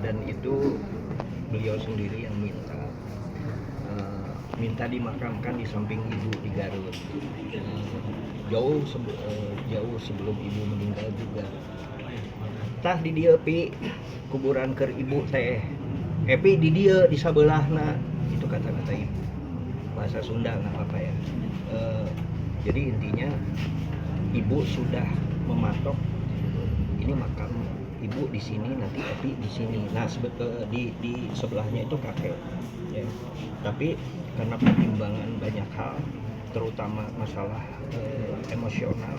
dan itu beliau sendiri yang minta dimakamkan di samping ibu di Garut. Jauh sebelum ibu meninggal juga. Tah di dieu pi kuburan keur ibu teh. Epi di dieu di sabelahna. Itu kata-kata ibu. Bahasa Sunda nggak apa-apa ya. Jadi intinya ibu sudah mematok ini makam ibu di sini, nanti Epi di sini. Nah, di sebelahnya itu kakek. Ya. Tapi karena pertimbangan banyak hal, terutama masalah emosional.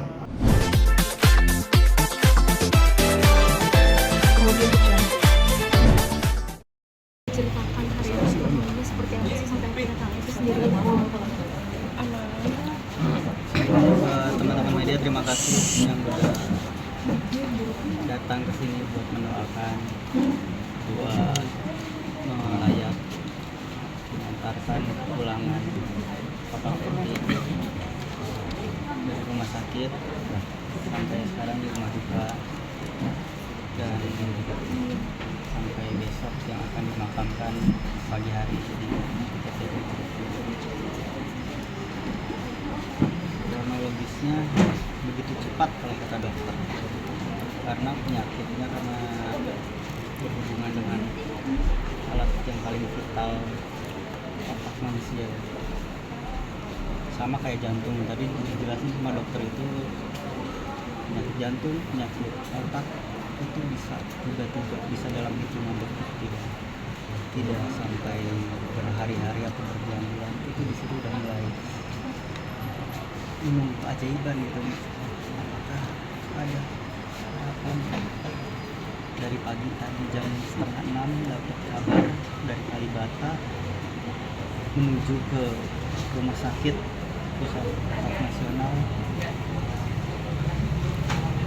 Ceritakan hari ini seperti apa sih sampai akhirnya kamu itu sendiri teman-teman media, terima kasih yang sudah datang ke sini buat mendoakan, buat melayat, mengantarkan pulangan Papa Fendi dari rumah sakit sampai sekarang di rumah duka, dan sampai besok yang akan dimakamkan pagi hari di TPU. Kronologisnya begitu cepat kalau kata dokter, karena penyakitnya karena berhubungan dengan alat yang paling vital otak manusia, sama kayak jantung. Tadi dijelasin sama dokter itu penyakit jantung, penyakit otak itu bisa tiba-tiba, bisa dalam hitungan detik, tidak sampai berhari-hari atau berbulan-bulan, itu disitu udah mulai keajaiban gitu. Apakah ada harapan? Dari pagi tadi jam 5:30 dapat kabar dari Kalibata menuju ke rumah sakit pusat otak nasional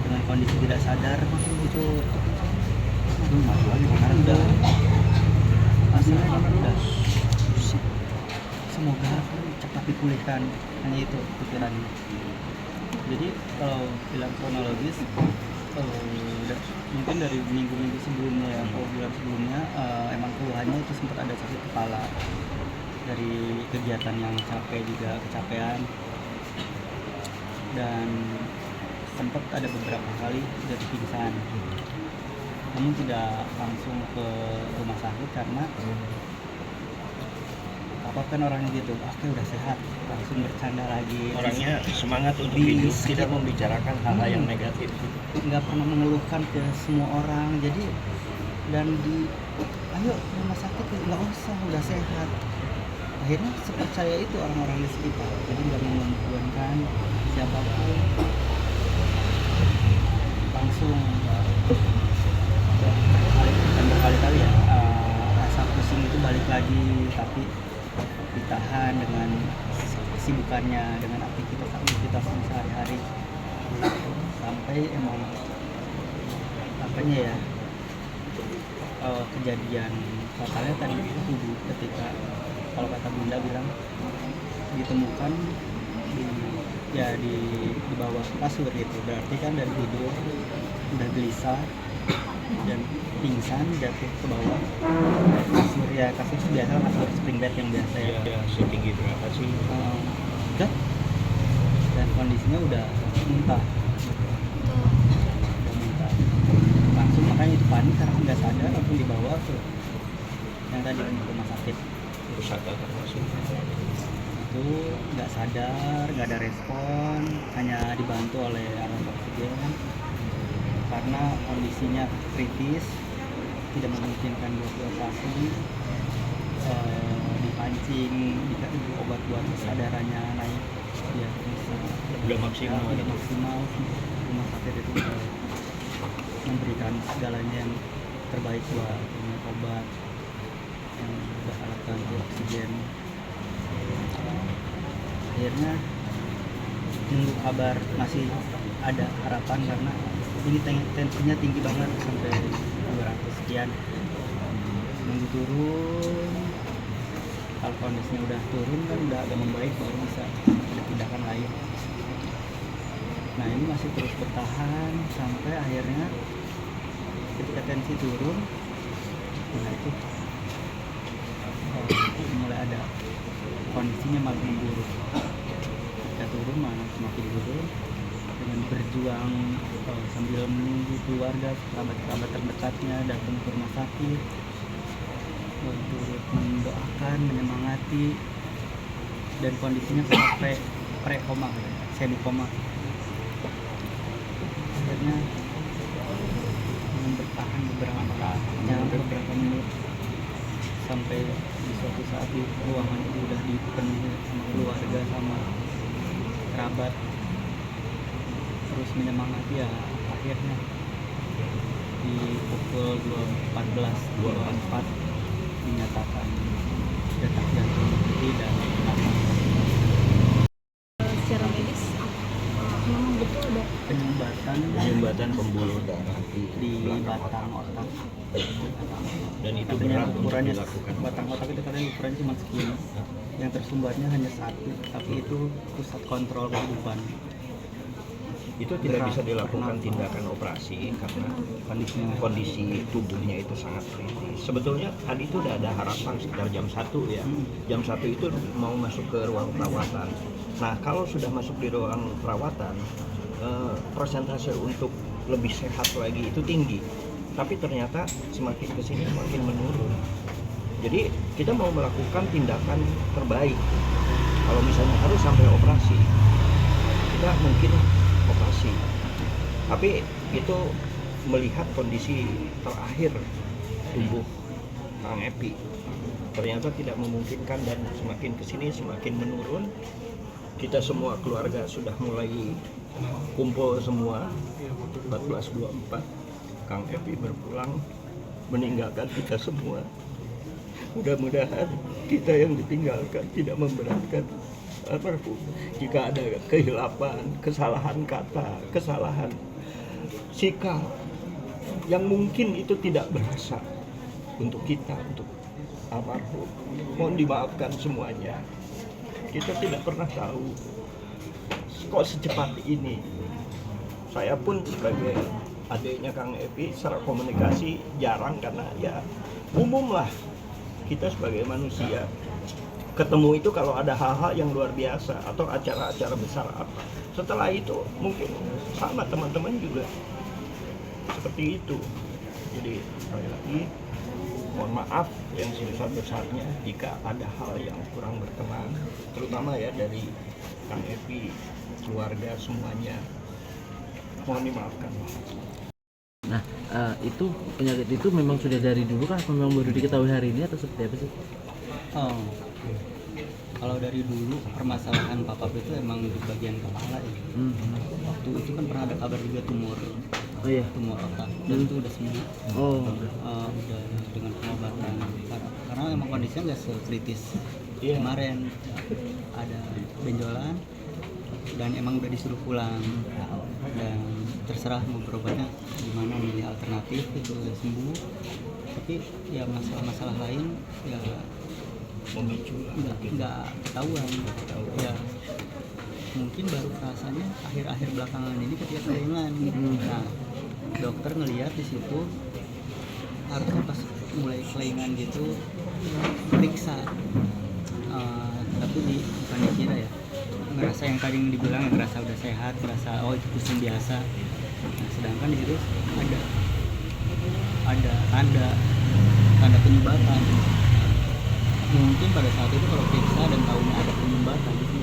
dengan kondisi tidak sadar. Itu maju lagi karena udah udah semoga cepat dipulihkan, hanya itu pikirannya. Jadi kalau bilang kronologis, mungkin dari minggu-minggu sebelumnya ya, kalau bulan sebelumnya emang keluhannya itu sempat ada sakit kepala dari kegiatan yang capek, juga kecapean, dan sempat ada beberapa kali jatuh pingsan. Namun tidak langsung ke rumah sakit karena Papa kan orangnya gitu, oke udah sehat, langsung bercanda lagi. Orangnya semangat untuk hidup, tidak membicarakan hal-hal yang negatif. Nggak pernah mengeluhkan ke semua orang. Jadi ayo ke rumah sakit, nggak usah, udah sehat. Akhirnya sepercaya itu orang-orang di sekitar. Jadi nggak membutuhkan siapapun, langsung berkali-kali ya, rasa pusing itu balik lagi, tapi ditahan dengan kesibukannya, dengan aktivitas sehari-hari, sampai emang apanya ya, kejadian fatalnya tadi itu tubuh ketika, kalau kata Bunda bilang, ditemukan di bawah kasur gitu. Berarti kan dari tidur udah gelisah dan pingsan, jatuh ke bawah kasur. Ya kasur biasa, kasur spring bed yang biasa ya. Setinggi berapa sih? Dan kondisinya udah muntah. Langsung, makanya itu panik karena nggak sadar, langsung dibawa ke yang tadi rumah sakit Pusat otak nasional. itu. Nggak sadar, nggak ada respon, hanya dibantu oleh alat oksigen karena kondisinya kritis, tidak memungkinkan buat dioperasi. Dipancing, dikasih obat buat kesadarannya naik, biar bisa Udah maksimal. Rumah sakit itu udah memberikan segalanya yang terbaik buat obat, yang udah alat bantu oksigen. Akhirnya nunggu kabar, masih ada harapan karena ini tensinya tinggi banget sampai 200 sekian. Nunggu turun, kalau kondisinya udah turun kan udah agak membaik, baru bisa ada tindakan lain. Nah ini masih terus bertahan sampai akhirnya ketika tensi turun nah itu mulai ada kondisinya malah memburuk. Ketika turun malah semakin turun dengan berjuang sambil menunggu keluarga kerabat terdekatnya datang ke rumah sakit, turut mendoakan, menyemangati, dan kondisinya sampai pre-koma, semi-koma. Akhirnya dengan bertahan beberapa menit sampai di suatu saat di ruangan itu udah dipenuhi sama keluarga sama kerabat, terus menyemangati ya. Akhirnya di pukul 2.14 dinyatakan detak jantung berhenti dan nafas. Secara medis memang betul ada penyumbatan pembuluh darah di belakang batang otak. dan itu Katanya berat untuk ukurannya dilakukan. batang otak itu katanya ukurannya cuma segini, yang tersumbatnya hanya satu, tapi itu pusat kontrol kehidupan. Itu tidak Berat, bisa dilakukan karena tindakan operasi karena kondisinya kondisi tubuhnya itu sangat kritis. Sebetulnya tadi itu udah ada harapan sekitar jam 1 ya. Jam 1 itu mau masuk ke ruang perawatan. Nah, kalau sudah masuk di ruang perawatan, persentase untuk lebih sehat lagi itu tinggi. Tapi ternyata semakin kesini semakin menurun. Jadi kita mau melakukan tindakan terbaik. Kalau misalnya harus sampai operasi, kita mungkin operasi. Tapi itu melihat kondisi terakhir tubuh Kang Epi ternyata tidak memungkinkan dan semakin kesini semakin menurun. Kita semua keluarga sudah mulai kumpul semua. 14.24 Kang Epi berpulang meninggalkan kita semua. Mudah-mudahan kita yang ditinggalkan tidak memberatkan almarhum. Jika ada kehilapan, kesalahan kata, kesalahan sikap yang mungkin itu tidak berasa untuk kita, untuk almarhum, mohon dimaafkan semuanya. Kita tidak pernah tahu kok secepat ini. Saya pun sebagai adiknya Kang Epi secara komunikasi jarang karena ya umum lah kita sebagai manusia ketemu itu kalau ada hal-hal yang luar biasa atau acara-acara besar apa. Setelah itu mungkin sama teman-teman juga seperti itu. Jadi sekali lagi mohon maaf yang sebesar-besarnya jika ada hal yang kurang berkenan, terutama ya dari Kang Epi, keluarga semuanya. Mohon dimaafkan. Nah, itu penyakit itu memang sudah dari dulu kah? Memang baru diketahui hari ini atau seperti apa sih? Oh, kalau dari dulu permasalahan papap itu emang di bagian kepala ya. Waktu itu kan pernah ada kabar juga tumor otak, dan itu udah sembuh. Udah dengan pengobatan karena emang kondisinya nggak sekritis kemarin, ada benjolan dan emang udah disuruh pulang dan terserah mau berobatnya gimana, milih alternatif itu udah sembuh. Tapi ya masalah lain ya Memicu nggak ketahuan ya, mungkin baru rasanya akhir-akhir belakangan ini ketika kelingan. Nah, dokter ngelihat di situ harusnya pas mulai kelingan gitu periksa, tapi bukan dikira ya, ngerasa yang tadi yang dibilang yang ngerasa udah sehat, ngerasa oh itu pusing biasa. Nah, sedangkan di situ ada tanda penyumbatan. Mungkin pada saat itu kalau periksa dan tahunya ada penyumbatan itu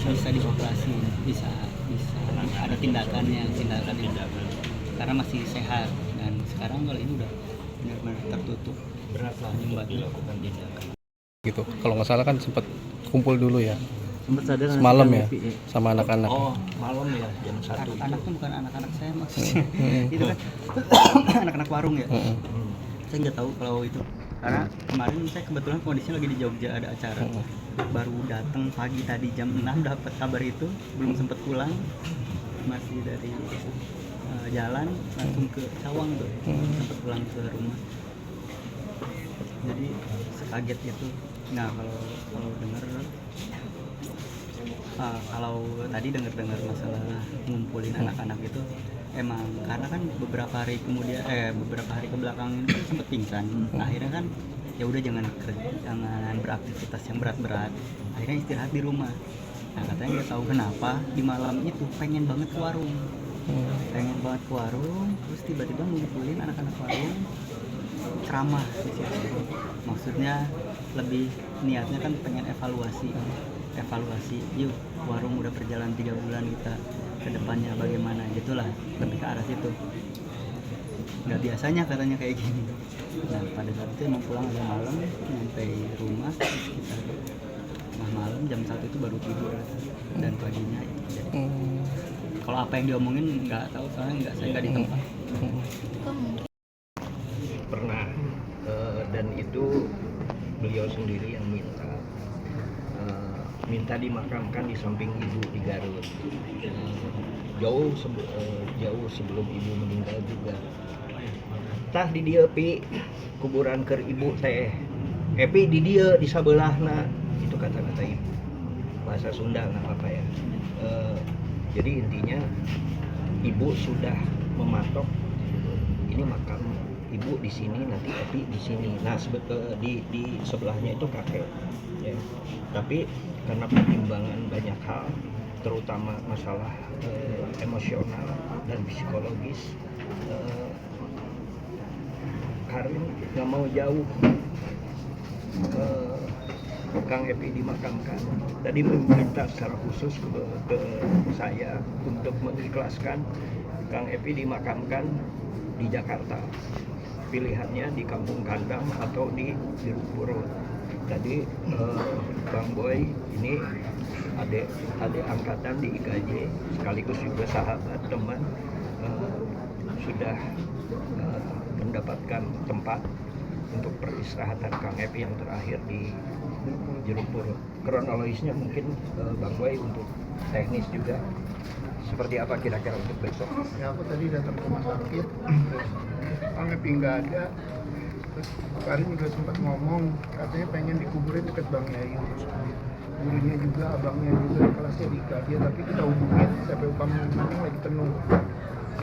bisa dioperasi, bisa ada tindakan karena masih sehat. Dan sekarang kalau ini udah benar-benar tertutup, berat lah untuk dilakukan tindakan. Gitu. Kalau nggak salah kan sempat kumpul dulu ya. Sempat sadar Semalam ya sama anak-anak. Oh, malam ya jam 1. Anak-anak tuh bukan anak-anak saya maksudnya. Itu kan anak-anak warung ya. Saya nggak tahu kalau itu. Karena kemarin saya kebetulan kondisinya lagi di Jogja, ada acara. Baru datang pagi tadi jam 6 dapat kabar itu, belum sempat pulang. Masih dari jalan langsung ke Cawang tuh. Sempat pulang ke rumah. Jadi sekaget itu. Nah, kalau dengar kalau tadi dengar masalah ngumpulin anak-anak itu emang karena kan beberapa hari kebelakang itu sempat pingsan. Akhirnya kan ya udah jangan beraktivitas yang berat-berat, akhirnya istirahat di rumah. Nah katanya nggak tahu kenapa di malam itu pengen banget ke warung, terus tiba-tiba ngumpulin anak-anak warung ceramah di situ. Maksudnya lebih niatnya kan pengen evaluasi, yuk warung udah berjalan 3 bulan, kita ke depannya bagaimana, gitulah, lebih ke arah situ. Nggak biasanya katanya kayak gini. Nah pada saat itu emang pulang agak malam, sampai rumah sekitar malam jam 1 itu baru tidur, dan paginya itu jadi. Kalau apa yang diomongin nggak tahu, soalnya saya nggak di tempat. Pernah dan itu beliau sendiri yang minta dimakamkan di samping ibu di Garut. Jauh sebelum ibu meninggal juga. Tah di dieu pi kuburan keur ibu teh. Epi di dieu di sabelahna, itu kata-kata ibu. Bahasa Sunda nggak apa-apa ya. Jadi intinya ibu sudah mematok ini makam ibu di sini, nanti Epi di sini. Nah di sebelahnya itu kakek. Ya. Tapi karena pertimbangan banyak hal, terutama masalah emosional dan psikologis, Karin nggak mau jauh Kang Epi dimakamkan. Tadi meminta secara khusus ke saya untuk mengikhlaskan Kang Epi dimakamkan di Jakarta. Pilihannya di Kampung Kandang atau di Jeruk Purut. Tadi Bang Boy ini adik angkatan di IKJ, sekaligus juga sahabat teman, sudah mendapatkan tempat untuk peristirahatan Kang Epi yang terakhir di Jeruk Purut. Kronologisnya mungkin Bang Boy untuk teknis juga seperti apa kira-kira untuk besok? Ya aku tadi datang ke rumah sakit, Kang Epi nggak ada. Terus Karin juga sempat ngomong katanya pengen dikuburin deket Bang Yayu. Gurunya juga, abangnya juga, kelasnya di IKJ, tapi kita hubungin sampai upah masing lagi penuh.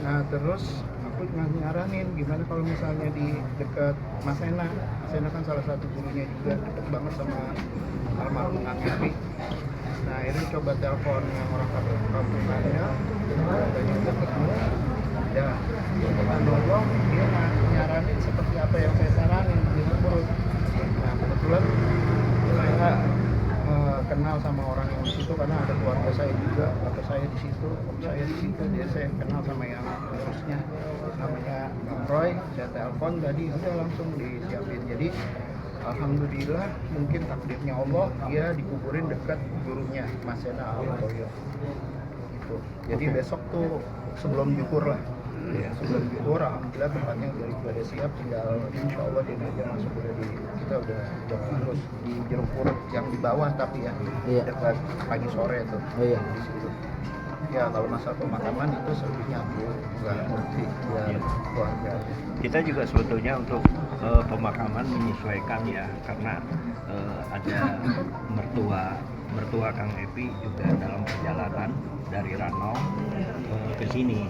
Nah terus aku nyaranin gimana kalau misalnya di dekat Mas Ena. Mas Ena kan salah satu gurunya juga, deket banget sama almarhum Kang Epi. Nah akhirnya coba telepon yang orang kampung ada, katanya udah ketemu. Ya, nolong dia nyaranin seperti apa yang saya saranin di Perut. Nah kebetulan saya kenal sama orang yang di situ karena ada keluarga saya juga, bapak saya di situ, om saya di situ, dia saya kenal sama yang urusnya, namanya Bang Roy. Saya telepon tadi udah langsung disiapin. Jadi alhamdulillah mungkin takdirnya Allah dia dikuburin dekat gurunya Mas Ena Altoyo. Gitu. Jadi besok tuh sebelum syukur lah. Ya, sebelum syukur alhamdulillah tempatnya udah siap, tinggal insya Allah dia masuk udah kita udah terus di Jeruk Purut yang di bawah tapi ya dekat pagi sore tuh di situ. Ya kalau masalah pemakaman itu selebihnya aku nggak ngerti ya keluarga. Kita juga sebetulnya untuk pemakaman menyesuaikan ya, karena ada mertua Kang Epi juga dalam perjalanan dari Ranau ke sini.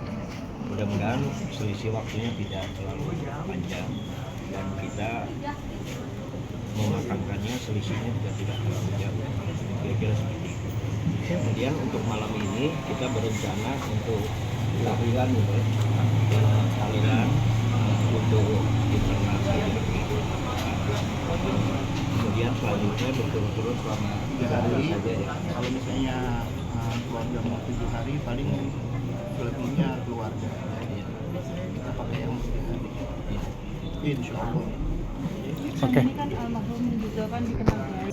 Mudah-mudahan selisih waktunya tidak terlalu panjang dan kita memakamkannya selisihnya juga tidak terlalu jauh, kira-kira seperti itu. Kemudian untuk malam ini kita berencana untuk tahlilan untuk internasi. Kemudian selanjutnya berturut-turut selama 3 hari saja ya. Kalau misalnya keluarga mau 7 hari paling lebihnya keluarga. Kita pakai yang 3 hari. Insya Allah. Ini kan almarhum juga kan dikenal baik.